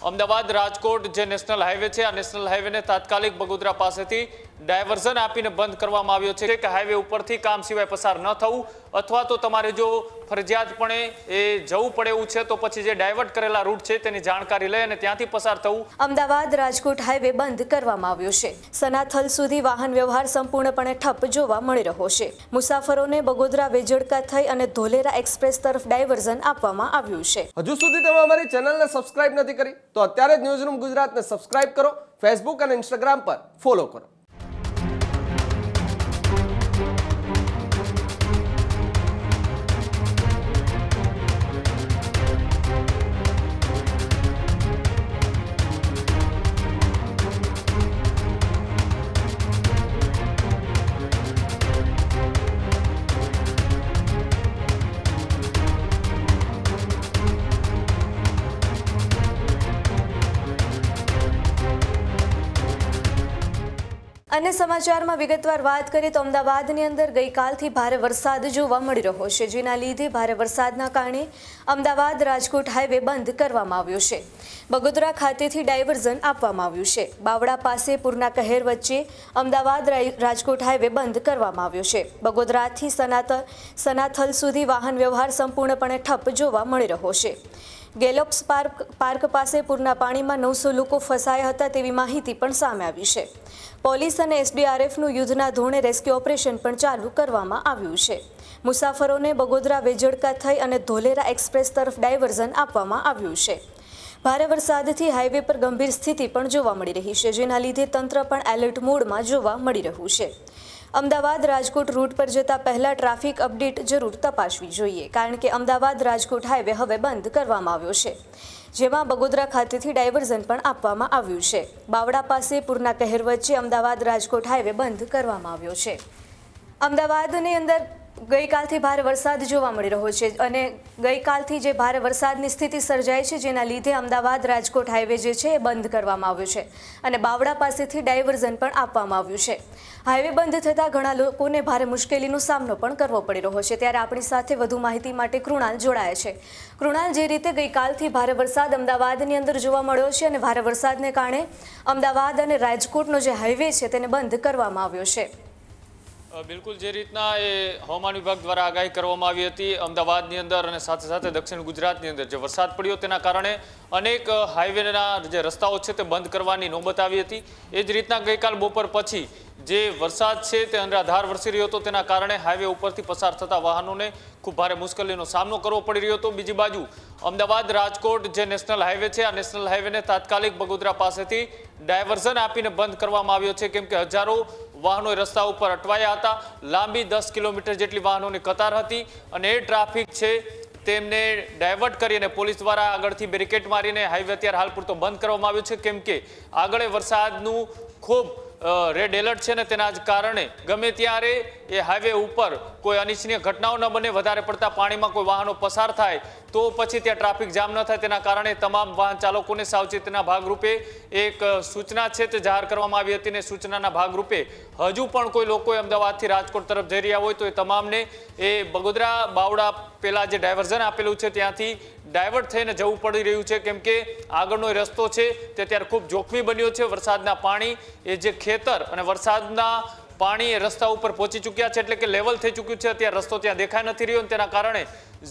અમદાવાદ રાજકોટ જે national highway છે, આ નેશનલ હાઈવેને તાત્કાલિક બગોદરા પાસેથી ડાયવર્ઝન આપીને બંધ કરવામાં આવ્યો છે કે હાઈવે ઉપરથી કામ સિવાય પસાર ન થવું, અથવા તો તમારે જો ફરજિયાતપણે એ જવું પડે એવું છે તો પછી જે ડાયવર્ટ કરેલા રૂટ છે તેની જાણકારી લઈ અને ત્યાંથી પસાર થવું. અમદાવાદ રાજકોટ હાઈવે બંધ કરવામાં આવ્યો છે. સનાથલ સુધી વાહન વ્યવહાર સંપૂર્ણપણે ઠપ જોવા મળી રહ્યો છે. મુસાફરોને બગોદરા વેજળકા થઈ અને ધોલેરા એક્સપ્રેસ તરફ ડાયવર્ઝન આપવામાં આવ્યું છે. હજુ સુધી તમે અમારી ચેનલને સબસ્ક્રાઇબ નથી કરી તો અત્યારે જ ન્યૂઝરૂમ ગુજરાતને સબસ્ક્રાઇબ કરો, ફેસબુક અને ઇન્સ્ટાગ્રામ પર ફોલો કરો. અને સમાચારમાં વિગતવાર વાત કરીએ તો અમદાવાદની અંદર ગઈકાલથી ભારે વરસાદ જોવા મળી રહ્યો છે, જેના લીધે ભારે વરસાદના કારણે અમદાવાદ રાજકોટ હાઈવે બંધ કરવામાં આવ્યો છે. બગોદરા ખાતેથી ડાયવર્ઝન આપવામાં આવ્યું છે. બાવડા પાસે પૂરના કહેર વચ્ચે અમદાવાદ રાજકોટ હાઈવે બંધ કરવામાં આવ્યો છે. બગોદરાથી સનાથલ સુધી વાહન વ્યવહાર સંપૂર્ણપણે ઠપ જોવા મળી રહ્યો છે. ગેલોપ્સ પાર્ક પાસે પૂરના પાણીમાં 900 લોકો ફસાયા હતા તેવી માહિતી પણ સામે આવી છે. પોલીસ અને એસડીઆરએફનું યુદ્ધના ધોરણે રેસ્ક્યુ ઓપરેશન પણ ચાલુ કરવામાં આવ્યું છે. મુસાફરોને બગોદરા વેજળકા થઈ અને ધોલેરા એક્સપ્રેસ તરફ ડાયવર્ઝન આપવામાં આવ્યું છે. ભારે વરસાદથી હાઈવે પર ગંભીર સ્થિતિ પણ જોવા મળી રહી છે, જેના લીધે તંત્ર પણ એલર્ટ મોડમાં જોવા મળી રહ્યું છે. અમદાવાદ રાજકોટ રૂટ પર જતા પહેલા ટ્રાફિક અપડેટ જરૂર તપાસવી જોઈએ, કારણ કે અમદાવાદ રાજકોટ હાઈવે હવે બંધ કરવામાં આવ્યો છે, જેમાં બગોદરા ખાતેથી ડાયવર્ઝન પણ આપવામાં આવ્યું છે. બાવડા પાસે પૂરના કહેર વચ્ચે અમદાવાદ રાજકોટ હાઈવે બંધ કરવામાં આવ્યો છે. અમદાવાદની અંદર ગઈકાલથી ભારે વરસાદ જોવા મળી રહ્યો છે અને ગઈકાલથી જે ભારે વરસાદની સ્થિતિ સર્જાઈ છે, જેના લીધે અમદાવાદ રાજકોટ હાઈવે જે છે એ બંધ કરવામાં આવ્યો છે અને બાવડા પાસેથી ડાયવર્ઝન પણ આપવામાં આવ્યું છે. હાઈવે બંધ થતાં ઘણા લોકોને ભારે મુશ્કેલીનો સામનો પણ કરવો પડી રહ્યો છે. ત્યારે આપણી સાથે વધુ માહિતી માટે કૃણાલ જોડાયા છે. કૃણાલ, જે રીતે ગઈકાલથી ભારે વરસાદ અમદાવાદની અંદર જોવા મળ્યો છે અને ભારે વરસાદને કારણે અમદાવાદ અને રાજકોટનો જે હાઈવે છે તેને બંધ કરવામાં આવ્યો છે. બિલકુલ, જે રીતના એ હવામાન વિભાગ દ્વારા આગાહી કરવામાં આવી હતી અમદાવાદની અંદર અને સાથે સાથે દક્ષિણ ગુજરાતની અંદર જે વરસાદ પડ્યો તેના કારણે અનેક હાઈવેના જે રસ્તાઓ છે તે બંધ કરવાની નોબત આવી હતી. એ જ રીતના ગઈકાલ બપોર પછી જે વરસાદ છે તે અનરાધાર વરસી રહ્યો હતો, તેના કારણે હાઈવે ઉપરથી પસાર થતા વાહનોને ખૂબ ભારે મુશ્કેલીનો સામનો કરવો પડી રહ્યો હતો. બીજી બાજુ અમદાવાદ રાજકોટ જે નેશનલ હાઈવે છે, આ નેશનલ હાઈવેને તાત્કાલિક બગોદરા પાસેથી ડાયવર્ઝન આપીને બંધ કરવામાં આવ્યો છે, કેમ કે હજારો વાહનો રસ્તા ઉપર અટવાયા હતા. લાંબી 10 કિલોમીટર જેટલી વાહનોની કતાર હતી અને એ ટ્રાફિક છે તેમને ડાયવર્ટ કરી અને પોલીસ દ્વારા આગળથી બેરિકેડ મારીને હાઈવે અત્યારે હાલ પૂરતો બંધ કરવામાં આવ્યો છે, કેમ કે આગળ વરસાદનું ખૂબ રેડ એલર્ટ છે ને તેના જ કારણે ગમે ત્યારે એ હાઈવે ઉપર કોઈ અનિચ્છનીય ઘટનાઓ ન બને, વધારે પડતા પાણીમાં કોઈ વાહનો પસાર થાય તો પછી ત્યાં ટ્રાફિક જામ ન થાય, તેના કારણે તમામ વાહન ચાલકોને સાવચેતીના ભાગરૂપે એક સૂચના છે તે જાહેર કરવામાં આવી હતી. ને સૂચનાના ભાગરૂપે હજુ પણ કોઈ લોકો અમદાવાદથી રાજકોટ તરફ જઈ રહ્યા હોય તો એ તમામને એ બગોદરા બાવડા પેલા જે ડાયવર્ઝન આપેલું છે ત્યાંથી ડાયવર્ટ થઈને જવું પડી રહ્યું છે, કેમ કે આગળનો રસ્તો છે તે અત્યારે ખૂબ જોખમી બન્યો છે. વરસાદના પાણી એ જે ખેતર અને વરસાદના પાણી એ રસ્તા ઉપર પહોંચી ચૂક્યા છે, એટલે કે લેવલ થઈ ચૂક્યું છે. અત્યારે રસ્તો ત્યાં દેખાઈ નથી રહ્યો અને તેના કારણે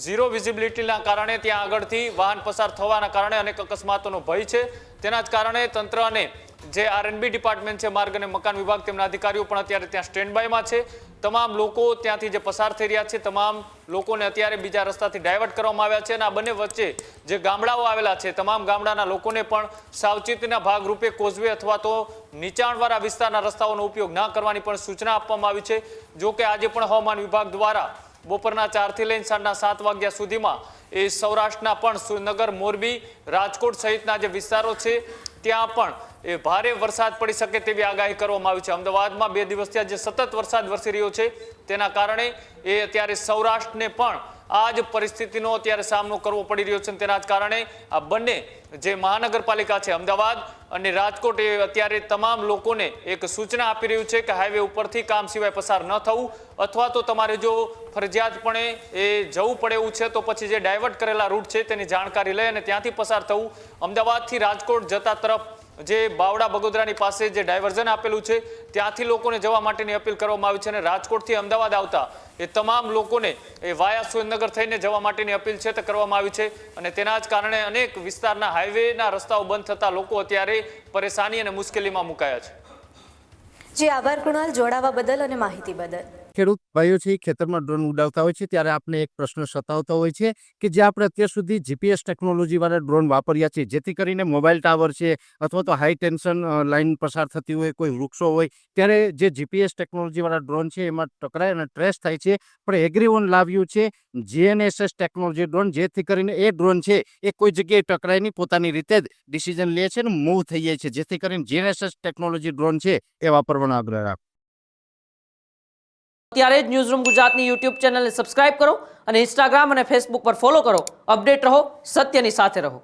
ઝીરો વિઝિબિલિટીના કારણે ત્યાં આગળથી વાહન પસાર થવાના કારણે અનેક અકસ્માતોનો ભય છે. તેના જ કારણે તંત્ર અને જે આરએનબી ડિપાર્ટમેન્ટ છે, માર્ગ અને મકાન વિભાગ, તેમના અધિકારીઓ પણ અત્યારે ત્યાં સ્ટેન્ડ બાયમાં છે. તમામ લોકો ત્યાંથી જે પસાર થઈ રહ્યા છે તમામ લોકોને અત્યારે બીજા રસ્તાથી ડાયવર્ટ કરવામાં આવ્યા છે અને આ બંને વચ્ચે જે ગામડાઓ આવેલા છે તમામ ગામડાના લોકોને પણ સાવચેતીના ભાગરૂપે કોઝવે અથવા તો નીચાણવાળા વિસ્તારના રસ્તાઓનો ઉપયોગ ન કરવાની પણ સૂચના આપવામાં આવી છે. જો કે આજે પણ હવામાન વિભાગ દ્વારા બપોરના 4 થી લઈને સાંજના 7 વાગ્યા સુધીમાં એ સૌરાષ્ટ્રના પણ સુરનગર, મોરબી, રાજકોટ સહિતના જે વિસ્તારો છે ત્યાં પણ એ ભારે વરસાદ પડી શકે તેવી આગાહી કરવામાં આવી છે. અમદાવાદમાં 2 દિવસથી જે સતત વરસાદ વરસી રહ્યો છે તેના કારણે એ અત્યારે સૌરાષ્ટ્રને પણ આ જ પરિસ્થિતિનો અત્યારે સામનો કરવો પડી રહ્યો છે અને તેના જ કારણે આ બંને જે મહાનગરપાલિકા છે અમદાવાદ અને રાજકોટ એ અત્યારે તમામ લોકોને એક સૂચના આપી રહ્યું છે કે હાઈવે ઉપરથી કામ સિવાય પસાર ન થવું, અથવા તો તમારે જો ફરજિયાતપણે એ જવું પડે એવું છે તો પછી જે ડાયવર્ટ કરેલા રૂટ છે તેની જાણકારી લઈ અને ત્યાંથી પસાર થવું. અમદાવાદથી રાજકોટ જતા તરફ જે બાવડા બગોદરાની પાસે જે ડાયવર્ઝન આપેલું છે ત્યાંથી લોકોને જવા માટેની અપીલ કરવામાં આવી છે અને રાજકોટથી અમદાવાદ આવતા એ તમામ લોકોને એ વાયા સુરેન્દ્રનગર થઈને જવા માટેની અપીલ છે તે કરવામાં આવી છે અને તેના જ કારણે અનેક વિસ્તારના હાઈવેના રસ્તાઓ બંધ થતા લોકો અત્યારે પરેશાની અને મુશ્કેલીમાં મુકાયા છે. જી આભાર કૃણાલ, જોડાવા બદલ અને માહિતી બદલ. ખેડૂત ભાઈઓ છે ખેતરમાં ડ્રોન ઉડાવતા હોય છે ત્યારે આપણે એક પ્રશ્ન સતાવતો હોય છે કે જે આપણે અત્યાર સુધી જીપીએસ ટેકનોલોજી વાળા ડ્રોન વાપર્યા છે, જેથી કરીને મોબાઈલ ટાવર છે અથવા તો હાઈ ટેન્શન લાઈન પસાર થતી હોય, કોઈ વૃક્ષો હોય, ત્યારે જે જીપીએસ ટેકનોલોજી વાળા ડ્રોન છે એમાં ટકરાય અને ટ્રેસ થાય છે. પણ એગ્રીઓન લાવ્યું છે GNSS ટેકનોલોજી ડ્રોન, જેથી કરીને એ ડ્રોન છે એ કોઈ જગ્યાએ ટકરાય નહીં, પોતાની રીતે જ ડિસિઝન લે છે અને મૂવ થઈ જાય છે, જેથી કરીને GNSS ટેકનોલોજી ડ્રોન છે એ વાપરવાનો આગ્રહ રાખો. અત્યારે જ ન્યૂઝરૂમ ગુજરાતની યુટ્યુબ ચેનલને સબસ્ક્રાઇબ કરો અને ઇન્સ્ટાગ્રામ અને ફેસબુક પર ફોલો કરો. અપડેટ રહો, સત્યની સાથે રહો.